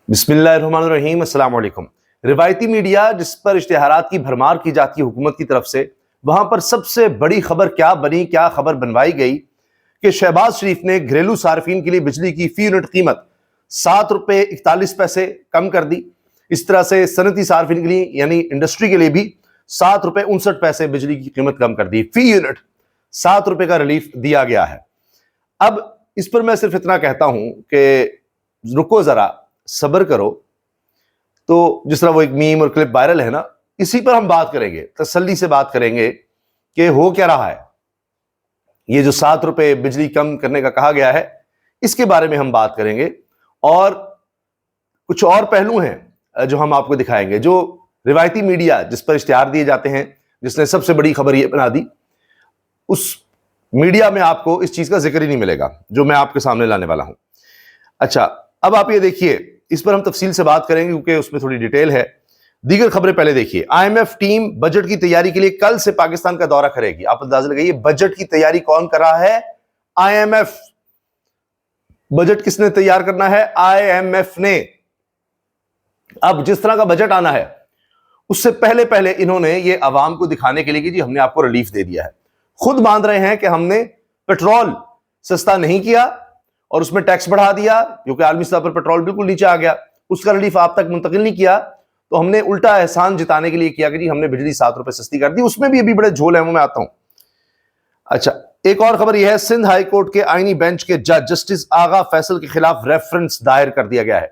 بسم اللہ الرحمن الرحیم، السلام علیکم۔ روایتی میڈیا جس پر اشتہارات کی بھرمار کی جاتی ہے حکومت کی طرف سے، وہاں پر سب سے بڑی خبر کیا بنی، کیا خبر بنوائی گئی کہ شہباز شریف نے گھریلو صارفین کے لیے بجلی کی فی یونٹ قیمت 7.41 کم کر دی۔ اس طرح سے صنعتی صارفین کے لیے یعنی انڈسٹری کے لیے بھی 7.59 بجلی کی قیمت کم کر دی۔ فی یونٹ 7 روپے کا ریلیف دیا گیا ہے۔ اب اس پر میں صرف اتنا کہتا ہوں کہ رکو ذرا، صبر کرو۔ تو جس طرح وہ ایک میم اور کلپ وائرل ہے نا، اسی پر ہم بات کریں گے، تسلی سے بات کریں گے کہ ہو کیا رہا ہے۔ یہ جو 7 روپے بجلی کم کرنے کا کہا گیا ہے، اس کے بارے میں ہم بات کریں گے، اور کچھ اور پہلو ہیں جو ہم آپ کو دکھائیں گے۔ جو روایتی میڈیا جس پر اشتہار دیے جاتے ہیں، جس نے سب سے بڑی خبر یہ بنا دی، اس میڈیا میں آپ کو اس چیز کا ذکر ہی نہیں ملے گا جو میں آپ کے سامنے لانے والا ہوں۔ اچھا، اب آپ یہ دیکھیے، اس پر ہم تفصیل سے بات کریں گے کیونکہ اس میں تھوڑی ڈیٹیل ہے۔ دیگر خبریں پہلے دیکھیے۔ I M F team budget کی تیاری کے لیے کل سے پاکستان کا دورہ کرے گی۔ آپ اندازہ لگائیے، بجٹ کی تیاری کون کر رہا ہے؟ آئی ایم ایف۔ بجٹ کس نے تیار کرنا ہے؟ آئی ایم ایف نے۔ اب جس طرح کا بجٹ آنا ہے، اس سے پہلے انہوں نے یہ عوام کو دکھانے کے لیے کہ جی ہم نے آپ کو ریلیف دے دیا ہے۔ خود مان رہے ہیں کہ ہم نے پیٹرول سستا نہیں کیا اور اس میں ٹیکس بڑھا دیا، کیونکہ عالمی سطح پر پیٹرول بالکل نیچے آ گیا، اس کا ریلیف آپ تک منتقل نہیں کیا، تو ہم نے الٹا احسان جتانے کے لیے کیا کہ جی ہم نے بجلی 7 روپے سستی کر دی۔ اس میں بھی ابھی بڑے جھول ہیں، وہ میں آتا ہوں۔ اچھا، ایک اور خبر یہ ہے، سندھ ہائی کورٹ کے آئینی بینچ کے جج جسٹس آغا فیصل کے خلاف ریفرنس دائر کر دیا گیا ہے۔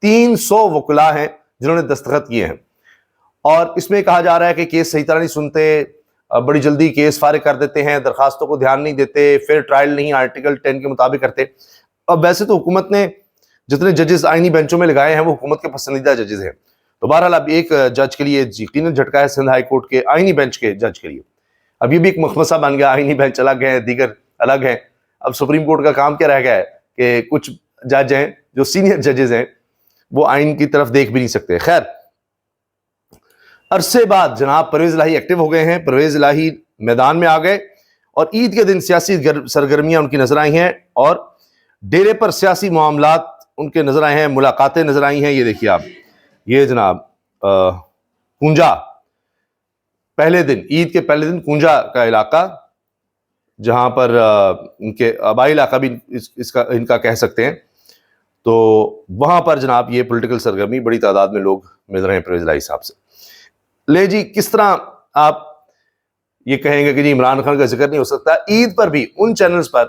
300 وکلاء ہیں جنہوں نے دستخط کیے ہیں، اور اس میں کہا جا رہا ہے کہ کیس صحیح طرح نہیں سنتے، بڑی جلدی کیس فارغ کر دیتے ہیں، درخواستوں کو دھیان نہیں دیتے، فیئر ٹرائل نہیں آرٹیکل 10 کے مطابق کرتے۔ اب ویسے تو حکومت نے جتنے ججز آئینی بینچوں میں لگائے ہیں وہ حکومت کے پسندیدہ ججز ہیں، تو بہرحال اب ایک جج کے لیے یقیناً جھٹکا ہے، سندھ ہائی کورٹ کے آئینی بینچ کے جج کے لیے۔ اب یہ بھی ایک مخمصہ بن گیا، آئینی بینچ الگ ہیں، دیگر الگ ہیں۔ اب سپریم کورٹ کا کام کیا رہ گیا ہے کہ کچھ جج ہیں جو سینئر ججز ہیں، وہ آئین کی طرف دیکھ بھی نہیں سکتے۔ خیر، عرصے بعد جناب پرویز الہی ایکٹیو ہو گئے ہیں۔ پرویز الہی میدان میں آ گئے اور عید کے دن سیاسی سرگرمیاں ان کی نظر آئی ہیں، اور ڈیرے پر سیاسی معاملات ان کے نظر آئے ہیں، ملاقاتیں نظر آئی ہیں۔ یہ دیکھیے آپ، یہ جناب کنجا، پہلے دن، عید کے پہلے دن کنجا کا علاقہ، جہاں پر ان کے آبائی علاقہ بھی ان کا کہہ سکتے ہیں، تو وہاں پر جناب یہ پولیٹیکل سرگرمی، بڑی تعداد میں لوگ مل رہے ہیں پرویز الہی صاحب سے۔ لے جی، کس طرح آپ یہ کہیں گے کہ جی عمران خان کا ذکر نہیں ہو سکتا؟ عید پر بھی ان چینلز پر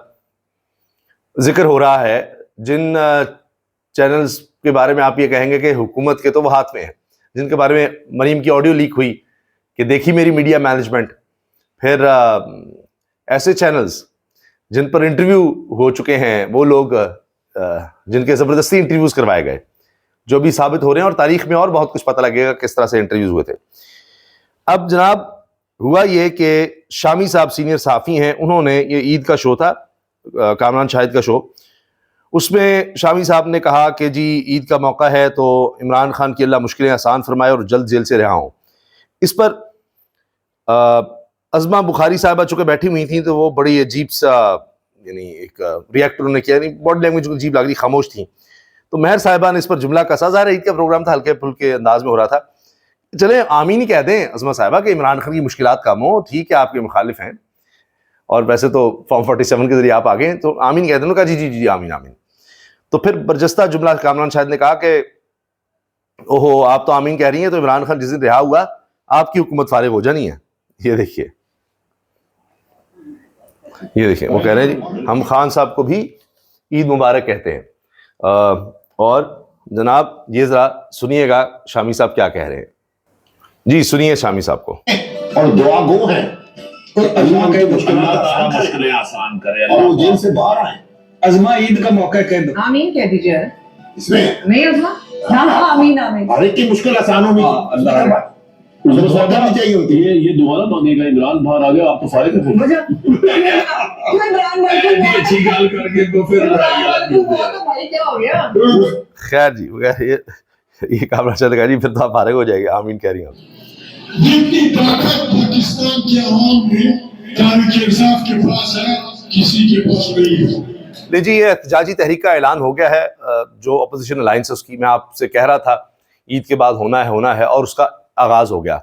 ذکر ہو رہا ہے جن چینلز کے بارے میں آپ یہ کہیں گے کہ حکومت کے تو وہ ہاتھ میں ہیں، جن کے بارے میں مریم کی آڈیو لیک ہوئی کہ دیکھی میری میڈیا مینجمنٹ۔ پھر ایسے چینلز جن پر انٹرویو ہو چکے ہیں، وہ لوگ جن کے زبردستی انٹرویوز کروائے گئے، جو بھی ثابت ہو رہے ہیں، اور تاریخ میں اور بہت کچھ پتہ لگے گا کس طرح سے انٹرویوز ہوئے تھے۔ اب جناب ہوا یہ کہ شامی صاحب سینئر صحافی ہیں، انہوں نے، یہ عید کا شو تھا، کامران شاہد کا شو، اس میں شامی صاحب نے کہا کہ جی عید کا موقع ہے تو عمران خان کی اللہ مشکلیں آسان فرمائے اور جلد جیل سے رہا ہوں۔ اس پر عظمہ بخاری صاحبہ چونکہ بیٹھی ہوئی تھیں تو وہ بڑی عجیب سا یعنی ایک ریئیکٹ انہوں نے کیا، یعنی باڈی لینگویج عجیب لگ رہی، خاموش تھیں۔ تو مہر صاحبہ نے اس پر جملہ کسا، ظاہر عید کا پروگرام تھا، ہلکے پھلکے انداز میں ہو رہا تھا، چلیں آمین ہی کہہ دیں عظمہ صاحبہ کہ عمران خان کی مشکلات کم ہو، ٹھیک ہے آپ کے مخالف ہیں، اور ویسے تو فارم 47 کے ذریعے آپ آگے ہیں، تو آمین کہہ دیں۔ انہوں نے کہا جی جی جی آمین آمین۔ تو پھر برجستہ جملہ کامران شاہد نے کہا کہ اوہو، آپ تو آمین کہہ رہی ہیں، تو عمران خان جس دن رہا ہوا آپ کی حکومت فارغ ہو جانی ہے۔ یہ دیکھیے، یہ دیکھیں، وہ کہہ رہے ہیں جی ہم خان صاحب کو بھی عید مبارک کہتے ہیں۔ اور جناب یہ ذرا سنیے گا شامی صاحب کیا کہہ رہے ہیں، جی سنیے شامی صاحب کو۔ اور دعا گو ہیں اللہ کے مشکلیں آسان کرے اور وہ جیل سے باہر آئیں۔ عظمہ عید کا موقع کہہ دو، آمین کہہ دیجیے۔ اس میں نہیں عظمہ، ہاں آمین آمین۔ ہر ایک کی مشکل آسان ہونی چاہیے ہوتی ہے۔ یہ دعا نہ مانگے گا، عمران باہر آ گیا آپ تو فارغ ہیں۔ اچھی گال کر کے تو پھر کیا ہو گیا؟ خیر جی، یہ کامران شاہد نے کہا جی پھر تو آپ فارغ ہو جائے گا، آمین کہہ رہی ہیں آپ۔ جتنی طاقت پاکستان کے عوام میں تاریخ انصاف کے پاس ہے، کسی کے پاس نہیں ہے۔ جی یہ احتجاجی تحریک کا اعلان ہو گیا ہے جو اپوزیشن الائنس ہے اس کی، میں آپ سے کہہ رہا تھا عید کے بعد ہونا ہے اور اس کا آغاز ہو گیا.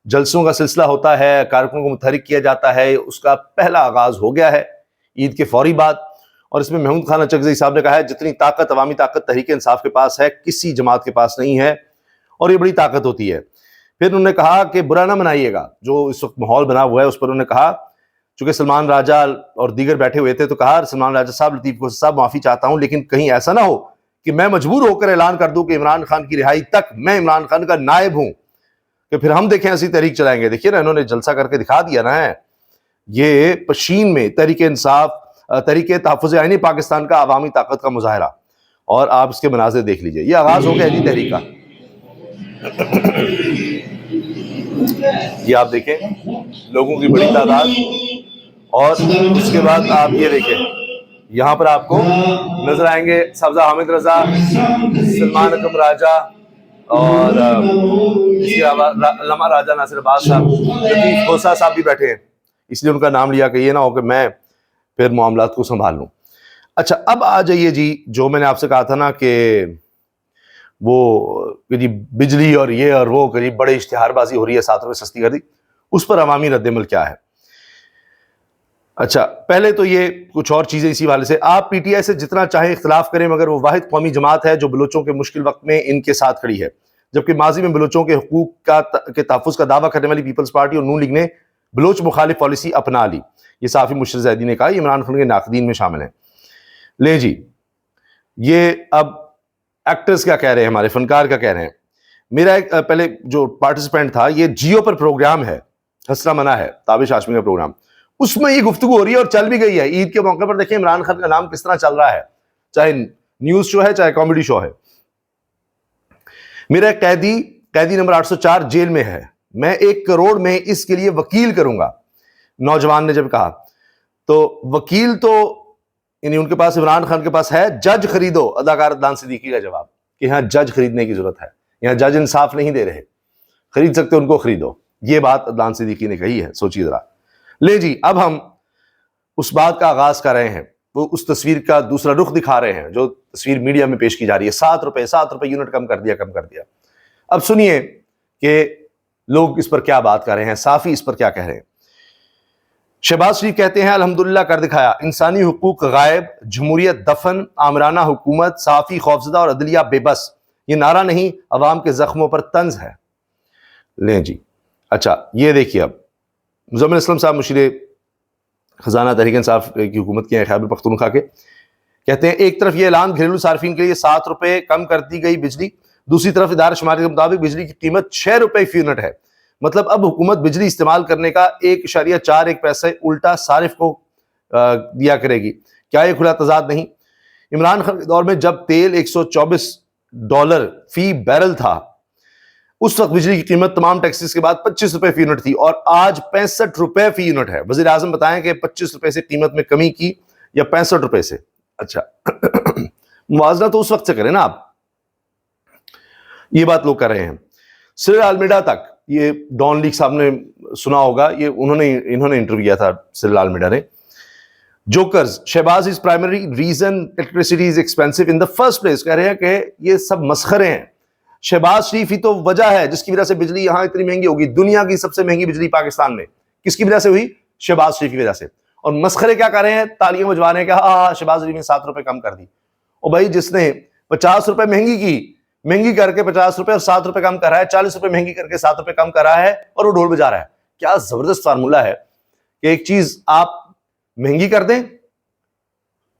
جلسوں کا سلسلہ ہوتا ہے، کارکنوں کو متحرک کیا جاتا ہے، اس کا پہلا آغاز ہو گیا ہے عید کے فوری بعد. اور اس میں محمود خان اچکزئی صاحب نے کہا ہے جتنی طاقت عوامی طاقت تحریک انصاف کے پاس ہے کسی جماعت کے پاس نہیں ہے، اور یہ بڑی طاقت ہوتی ہے. پھر انہوں نے کہا کہ برا نہ منائیے گا، جو اس وقت ماحول بنا ہوا ہے اس پر انہوں نے کہا، چونکہ سلمان راجہ اور دیگر بیٹھے ہوئے تھے تو کہا سلمان راجہ صاحب، لطیف کو صاحب معافی چاہتا ہوں، لیکن کہیں ایسا نہ ہو کہ میں مجبور ہو کر اعلان کر دوں کہ عمران خان کی رہائی تک میں عمران خان کا نائب ہوں، کہ پھر ہم دیکھیں ایسی تحریک چلائیں گے. دیکھیے نا انہوں نے جلسہ کر کے دکھا دیا نا ہے، یہ پشین میں تحریک انصاف، تحریک تحفظ آئینی پاکستان کا عوامی طاقت کا مظاہرہ، اور آپ اس کے مناظر دیکھ لیجئے. یہ آغاز ہو گیا جی تحریک کا. یہ آپ دیکھیں لوگوں کی بڑی تعداد، اور اس کے بعد آپ یہ دیکھیں یہاں پر آپ کو نظر آئیں گے سبزہ حامد رضا، سلمان اکرم راجہ، اور اس کے علاوہ علامہ راجہ ناصر عباس صاحب، لطیف کھوسہ صاحب بھی بیٹھے ہیں، اس لیے ان کا نام لیا کہ یہ نہ ہو کہ میں پھر معاملات کو سنبھال لوں. اچھا اب آ جائیے جی، جو میں نے آپ سے کہا تھا نا کہ وہ جی بجلی اور یہ اور وہ کہ بڑے اشتہار بازی ہو رہی ہے 7 روپے سستی کر دی، اس پر عوامی رد عمل کیا ہے. اچھا پہلے تو یہ کچھ اور چیزیں اسی حوالے سے، آپ پی ٹی آئی سے جتنا چاہے اختلاف کریں مگر وہ واحد قومی جماعت ہے جو بلوچوں کے مشکل وقت میں ان کے ساتھ کھڑی ہے. جبکہ ماضی میں بلوچوں کے حقوق کے تحفظ کا دعویٰ کرنے والی پیپلز پارٹی اور نون لیگ نے بلوچ مخالف پالیسی اپنا لی. یہ صحافی مشرف زیدی نے کہا، یہ عمران خان کے ناقدین میں شامل ہیں. لے جی یہ اب ایکٹرز کیا کہہ رہے ہیں، ہمارے فنکار کیا کہہ رہے ہیں. میرا ایک پہلے جو پارٹیسپینٹ تھا، یہ جیو پر پروگرام ہے، حسرہ منع ہے، تابش ہاشمی کا پروگرام، اس میں یہ گفتگو ہو رہی ہے اور چل بھی گئی ہے. عید کے موقع پر دیکھیں عمران خان کا نام کس طرح چل رہا ہے، چاہے نیوز شو ہے چاہے کامیڈی شو ہے. میرا قیدی نمبر 804 جیل میں ہے، میں 1 کروڑ میں اس کے لیے وکیل کروں گا. نوجوان نے جب کہا تو وکیل تو یعنی ان کے پاس، عمران خان کے پاس ہے، جج خریدو. اداکار عدنان صدیقی کا جواب کہ ہاں جج خریدنے کی ضرورت ہے، یہاں جج انصاف نہیں دے رہے، خرید سکتے ان کو خریدو. یہ بات عدنان صدیقی نے کہی ہے، سوچیے ذرا. لے جی اب ہم اس بات کا آغاز کر رہے ہیں، وہ اس تصویر کا دوسرا رخ دکھا رہے ہیں جو تصویر میڈیا میں پیش کی جا رہی ہے. 7 روپے یونٹ کم کر دیا. اب سنیے کہ لوگ اس پر کیا بات کر رہے ہیں، صحافی اس پر کیا کہہ رہے ہیں. شہباز شریف کہتے ہیں الحمدللہ کر دکھایا، انسانی حقوق غائب، جمہوریت دفن، آمرانہ حکومت، صحافی خوفزدہ اور عدلیہ بے بس. یہ نعرہ نہیں، عوام کے زخموں پر طنز ہے. لیں جی اچھا یہ دیکھیے اب مزمل اسلم صاحب مشیر خزانہ تحریک انصاف کی حکومت کے خیبر پختونخوا کے کہتے ہیں ایک طرف یہ اعلان گھریلو صارفین کے لیے 7 روپے کم کر دی گئی بجلی، دوسری طرف ادارہ شماری کے مطابق بجلی کی قیمت 6 روپے فی یونٹ ہے. مطلب اب حکومت بجلی استعمال کرنے کا 1.41 پیسے الٹا صارف کو دیا کرے گی. کیا یہ کھلا تضاد نہیں؟ عمران خان کے دور میں جب تیل $124 فی بیرل تھا، اس وقت بجلی کی قیمت تمام ٹیکسز کے بعد 25 روپے فی یونٹ تھی اور آج 65 روپے فی یونٹ ہے. وزیر اعظم بتائیں کہ 25 روپے سے قیمت میں کمی کی یا 65 روپے سے. اچھا موازنہ تو اس وقت سے کریں نا آپ. یہ بات لوگ کر رہے ہیں. سرل المیڈا تک، یہ ڈان لیک صاحب نے سنا ہوگا، یہ انہوں نے انٹرویو کیا تھا سرل المیڈا نے. Jokers, Shahbaz is primary reason electricity is expensive in the first place. کہہ رہے ہیں کہ یہ سب مسخرے ہیں، شہباز شریف ہی تو وجہ ہے جس کی وجہ سے بجلی یہاں اتنی مہنگی ہوگی. دنیا کی سب سے مہنگی بجلی پاکستان میں کس کی وجہ سے ہوئی؟ شہباز شریف کی وجہ سے. اور مسخرے کیا کر رہے ہیں؟ تالیاں بجوا رہے ہیں کہ ہاں شہباز شریف نے 7 روپے کم کر دی. اور بھائی جس نے 50 روپے مہنگی کر کے 50 روپے اور 7 روپے کم کر رہا ہے، 40 روپے مہنگی کر کے 7 روپے کم کر رہا ہے اور وہ ڈھول بجا رہا ہے. کیا زبردست فارمولہ ہے کہ ایک چیز آپ مہنگی کر دیں،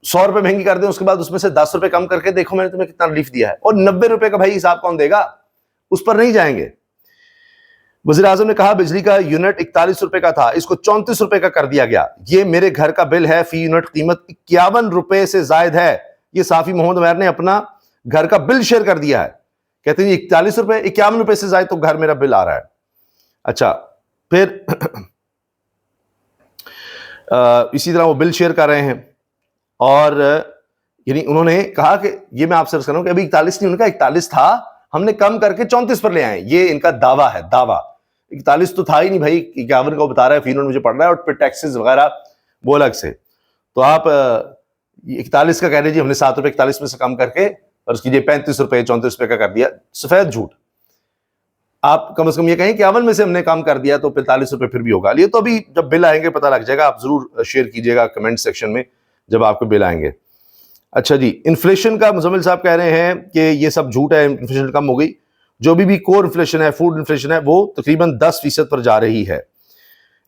100 روپے مہنگی کر دیں، اس کے بعد اس میں سے 10 روپے کم کر کے دیکھو میں نے تمہیں کتنا ریلیف دیا ہے. اور 90 روپے کا بھائی حساب کون دے گا؟ اس پر نہیں جائیں گے. وزیر اعظم نے کہا بجلی کا یونٹ 41 روپے کا تھا، اس کو 34 روپے کا کر دیا گیا. یہ میرے گھر کا بل ہے، فی یونٹ قیمت 51 روپے سے زائد ہے. یہ صحافی محمد عمیر نے اپنا گھر کا بل شیئر کر دیا ہے. کہتے ہیں 41 روپے، 51 روپے سے زائد تو گھر میرا بل آ رہا ہے. اچھا پھر اسی طرح وہ بل شیئر کر رہے ہیں. اور یعنی انہوں نے کہا کہ یہ میں آپ سے عرض کر رہا ہوں کہ ابھی 41 نہیں، ان کا 41 تھا، ہم نے کم کر کے 34 پر لے آئے. یہ ان کا دعویٰ ہے، دعویٰ. 41 تو تھا ہی نہیں بھائی، 51 کا بتا رہا ہے فی یونٹ مجھے پڑ رہا ہے، اور پھر ٹیکسز وغیرہ وہ الگ سے. تو آپ 41 کا کہہ رہے جی ہم نے 7 روپے 41 میں سے کم کر کے اور اس کیجیے 35 روپے 34 روپے کا کر دیا. سفید جھوٹ. آپ کم از کم یہ کہیں کہ 51 میں سے ہم نے کم کر دیا تو 45 روپے پھر بھی ہوگا. یہ تو ابھی جب بل آئیں گے پتہ لگ جائے گا. آپ ضرور شیئر کیجیے گا کمنٹ سیکشن میں جب آپ کو بل آئیں گے. اچھا جی, انفلیشن کا مزمل صاحب کہہ رہے ہیں کہ یہ سب جھوٹ ہے, انفلیشن کم ہو گئی. جو بھی کور انفلیشن ہے, فوڈ انفلیشن ہے, وہ تقریباً 10% پر جا رہی ہے.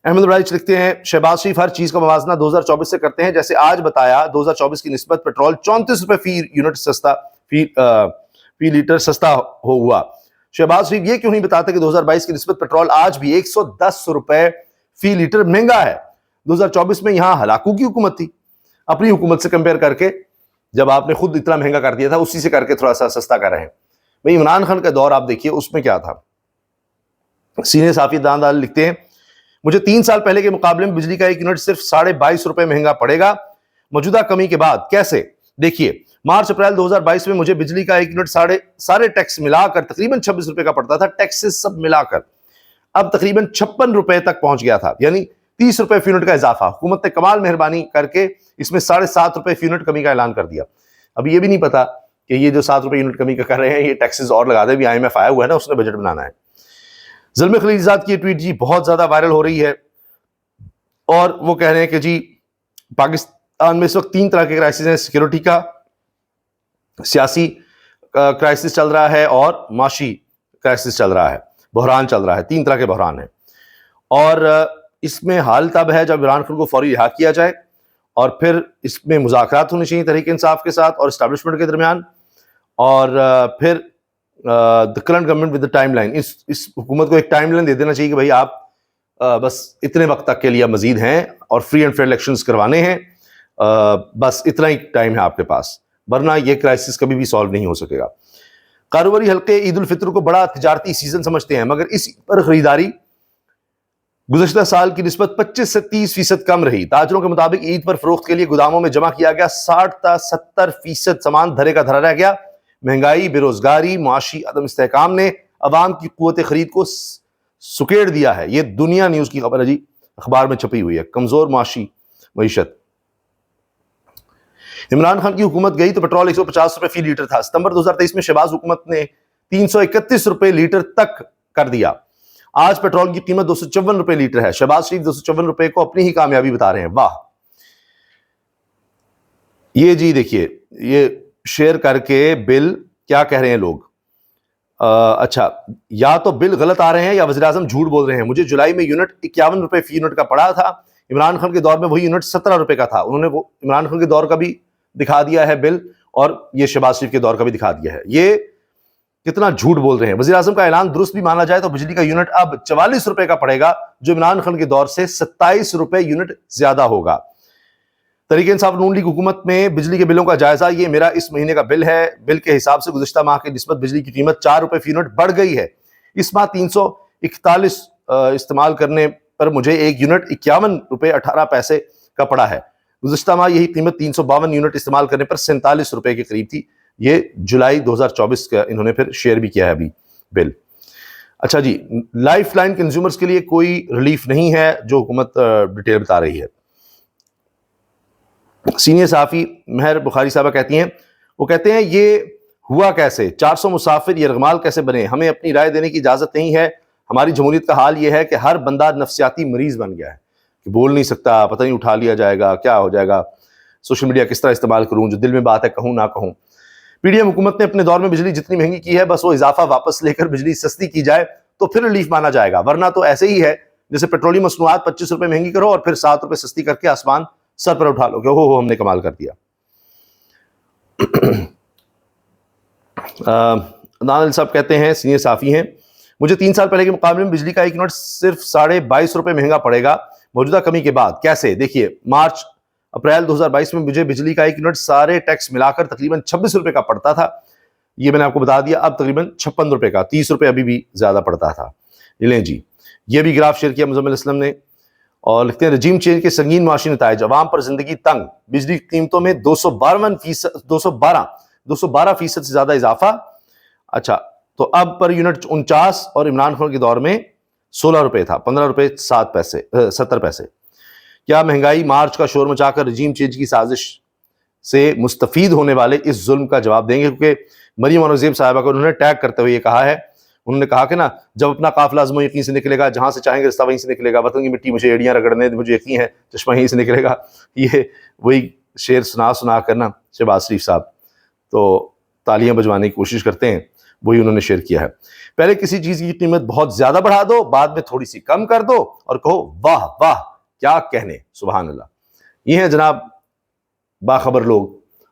احمد رائچ لکھتے ہیں شہباز شریف ہر چیز کا موازنہ 2024 سے کرتے ہیں, جیسے آج بتایا 2024 کی نسبت پیٹرول 34 روپے فی یونٹ سستا فی لیٹر سستا ہوا. شہباز شریف یہ کیوں نہیں بتاتے کہ 2022 کی نسبت پیٹرول آج بھی 110 روپے فی لیٹر مہنگا ہے. 2024 میں یہاں ہلاکو کی حکومت تھی, اپنی حکومت سے کمپیئر کر کے جب آپ نے خود اتنا مہنگا کر دیا تھا اسی سے کر کے تھوڑا سا سستا کر رہے ہیں. بھئی عمران خان کا دور آپ دیکھیے اس میں کیا تھا. سینئر صحافی داندال لکھتے ہیں مجھے 3 سال پہلے کے مقابلے میں بجلی کا 1 یونٹ صرف 22.5 روپے مہنگا پڑے گا موجودہ کمی کے بعد. کیسے؟ دیکھیے مارچ اپریل 2022 میں مجھے بجلی کا 1 یونٹ سارے ٹیکس ملا کر تقریباً 26 روپے کا پڑتا تھا, ٹیکسز سب ملا کر. اب تقریباً 56 روپے تک پہنچ گیا تھا, یعنی 30 روپے فی یونٹ کا اضافہ. حکومت نے کمال مہربانی کر کے اس میں 7.5 روپے فی یونٹ کمی کا اعلان کر دیا. اب یہ بھی نہیں پتا کہ یہ جو 7 روپے یونٹ کمی کا کر رہے ہیں یہ ٹیکسز اور لگا دے. بھی IMF آیا ہوا ہے نا, اس نے بجٹ بنانا ہے. زلمے خلیلزاد کی ٹویٹ جی بہت زیادہ وائرل ہو رہی ہے اور وہ کہہ رہے ہیں کہ جی پاکستان میں اس وقت 3 طرح کے کرائسس ہیں. سیکیورٹی کا, سیاسی کرائسس چل رہا ہے اور معاشی کرائسس چل رہا ہے, بحران چل رہا ہے. 3 طرح کے بحران ہیں اور اس میں حال تب ہے جب عمران خان کو فوری رہا کیا جائے اور پھر اس میں مذاکرات ہونے چاہیے تحریک انصاف کے ساتھ اور اسٹیبلشمنٹ کے درمیان, اور پھر the current government with the timeline. اس حکومت کو ایک ٹائم لائن دے دینا چاہیے کہ بھائی آپ بس اتنے وقت تک کے لیے مزید ہیں اور فری اینڈ فیئر الیکشنز کروانے ہیں, بس اتنا ہی ٹائم ہے آپ کے پاس, ورنہ یہ کرائسس کبھی بھی سالو نہیں ہو سکے گا. کاروباری حلقے عید الفطر کو بڑا تجارتی سیزن سمجھتے ہیں مگر اس پر خریداری گزشتہ سال کی نسبت 25 سے 30% کم رہی. تاجروں کے مطابق عید پر فروخت کے لیے گوداموں میں جمع کیا گیا 60 تا 70% سامان دھرے کا دھرا رہ گیا. مہنگائی, بے روزگاری, معاشی عدم استحکام نے عوام کی قوت خرید کو سکیڑ دیا ہے. یہ دنیا نیوز کی خبر ہے جی, اخبار میں چھپی ہوئی ہے. کمزور معاشی معیشت. عمران خان کی حکومت گئی تو پیٹرول 150 روپے فی لیٹر تھا. ستمبر 2023 میں شہباز حکومت نے 331 روپے لیٹر تک کر دیا. آج پیٹرول کی قیمت 254 روپے لیٹر ہے. شہباز شریف 254 روپے کو اپنی ہی کامیابی بتا رہے ہیں. واہ. یہ جی دیکھیے یہ شیئر کر کے بل کیا کہہ رہے ہیں لوگ. اچھا, یا تو بل غلط آ رہے ہیں یا وزیراعظم جھوٹ بول رہے ہیں. مجھے جولائی میں یونٹ 51 روپے فی یونٹ کا پڑا تھا. عمران خان کے دور میں وہی یونٹ 17 روپے کا تھا. انہوں نے وہ عمران خان کے دور کا بھی دکھا دیا ہے بل اور یہ شہباز شریف کے دور کا بھی دکھا دیا ہے. یہ کتنا جھوٹ بول رہے ہیں. وزیراعظم کا اعلان درست بھی مانا جائے تو بجلی کا یونٹ اب 44 روپے کا پڑے گا جو عمران خان کے دور سے 27 روپے یونٹ زیادہ ہوگا. تحریک انصاف نون لیگ حکومت میں بجلی کے بلوں کا جائزہ. یہ میرا اس مہینے کا بل ہے. بل کے حساب سے گزشتہ ماہ کی نسبت بجلی کی قیمت 4 روپے فی یونٹ بڑھ گئی ہے. اس ماہ 341 استعمال کرنے پر مجھے ایک یونٹ 51 روپے 18 پیسے کا پڑا ہے. گزشتہ ماہ یہی قیمت 352 یونٹ استعمال کرنے پر 47 روپے کے قریب تھی. یہ جولائی 2024 کا انہوں نے پھر شیئر بھی کیا ہے ابھی بل. اچھا جی, لائف لائن کنزیومرز کے لیے کوئی ریلیف نہیں ہے جو حکومت ڈیٹیل بتا رہی ہے. سینئر صحافی مہر بخاری صاحبہ کہتی ہیں, وہ کہتے ہیں یہ ہوا کیسے, 400 مسافر یرغمال کیسے بنے, ہمیں اپنی رائے دینے کی اجازت نہیں ہے. ہماری جمہوریت کا حال یہ ہے کہ ہر بندہ نفسیاتی مریض بن گیا ہے کہ بول نہیں سکتا, پتہ نہیں اٹھا لیا جائے گا, کیا ہو جائے گا, سوشل میڈیا کس طرح استعمال کروں, جو دل میں بات ہے کہوں نہ کہوں. پی ڈی ایم حکومت نے اپنے دور میں بجلی جتنی مہنگی کی ہے بس وہ اضافہ واپس لے کر بجلی سستی کی جائے تو پھر ریلیف مانا جائے گا, ورنہ تو ایسے ہی ہے جیسے پیٹرولی مصنوعات 25 روپے مہنگی کرو اور پھر 7 روپے سستی کر کے آسمان سر پر اٹھا لو کہ ہو ہم نے کمال کر دیا. نانل صاحب کہتے ہیں, سینئر صحافی ہیں, مجھے 3 سال پہلے کے مقابلے میں بجلی کا 1 یونٹ صرف 22.5 روپے مہنگا پڑے گا موجودہ کمی کے بعد. کیسے؟ دیکھیے مارچ اپریل 2022 میں مجھے بجلی کا 1 یونٹ سارے ٹیکس ملا کر تقریباً 26 روپے کا پڑتا تھا. یہ میں نے آپ کو بتا دیا. اب تقریباً 56 روپے کا, 30 روپے ابھی بھی زیادہ پڑتا تھا. لیں جی, یہ بھی گراف شیئر کیا مزمل اسلم نے اور لکھتے ہیں رجیم چینج کے سنگین معاشی نتائج, عوام پر زندگی تنگ, بجلی قیمتوں میں 212% سے زیادہ اضافہ. اچھا, تو اب پر یونٹ 49 اور عمران خان کے دور میں 16 روپے تھا, 15 روپے 70 پیسے. کیا مہنگائی مارچ کا شور مچا کر رجیم چینج کی سازش سے مستفید ہونے والے اس ظلم کا جواب دیں گے، کیونکہ مریم اورنگزیب صاحبہ کو انہوں نے ٹیگ کرتے ہوئے یہ کہا ہے، انہوں نے کہا کہ نا جب اپنا قافلہ عزم و یقین سے نکلے گا، جہاں سے چاہیں گے رستہ وہیں سے نکلے گا، وطن کی مٹی مجھے ایڑیاں رگڑنے دے، مجھے یقین ہے چشمہ یہیں سے نکلے گا. یہ وہی شعر سنا کر نا شہباز شریف صاحب تو تالیاں بجوانے کی کوشش کرتے ہیں، وہی انہوں نے شیئر کیا ہے. پہلے کسی چیز کی قیمت بہت زیادہ بڑھا دو، بعد میں تھوڑی سی کم کر دو اور کہو واہ واہ کیا کہنے، سبحان اللہ. یہ ہیں جناب باخبر لوگ،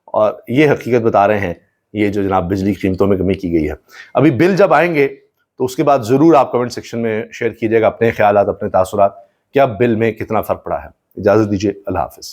اور یہ حقیقت بتا رہے ہیں یہ جو جناب بجلی کی قیمتوں میں کمی کی گئی ہے. ابھی بل جب آئیں گے تو اس کے بعد ضرور آپ کمنٹ سیکشن میں شیئر کیجیے گا اپنے خیالات، اپنے تاثرات، کیا بل میں کتنا فرق پڑا ہے. اجازت دیجیے، اللہ حافظ.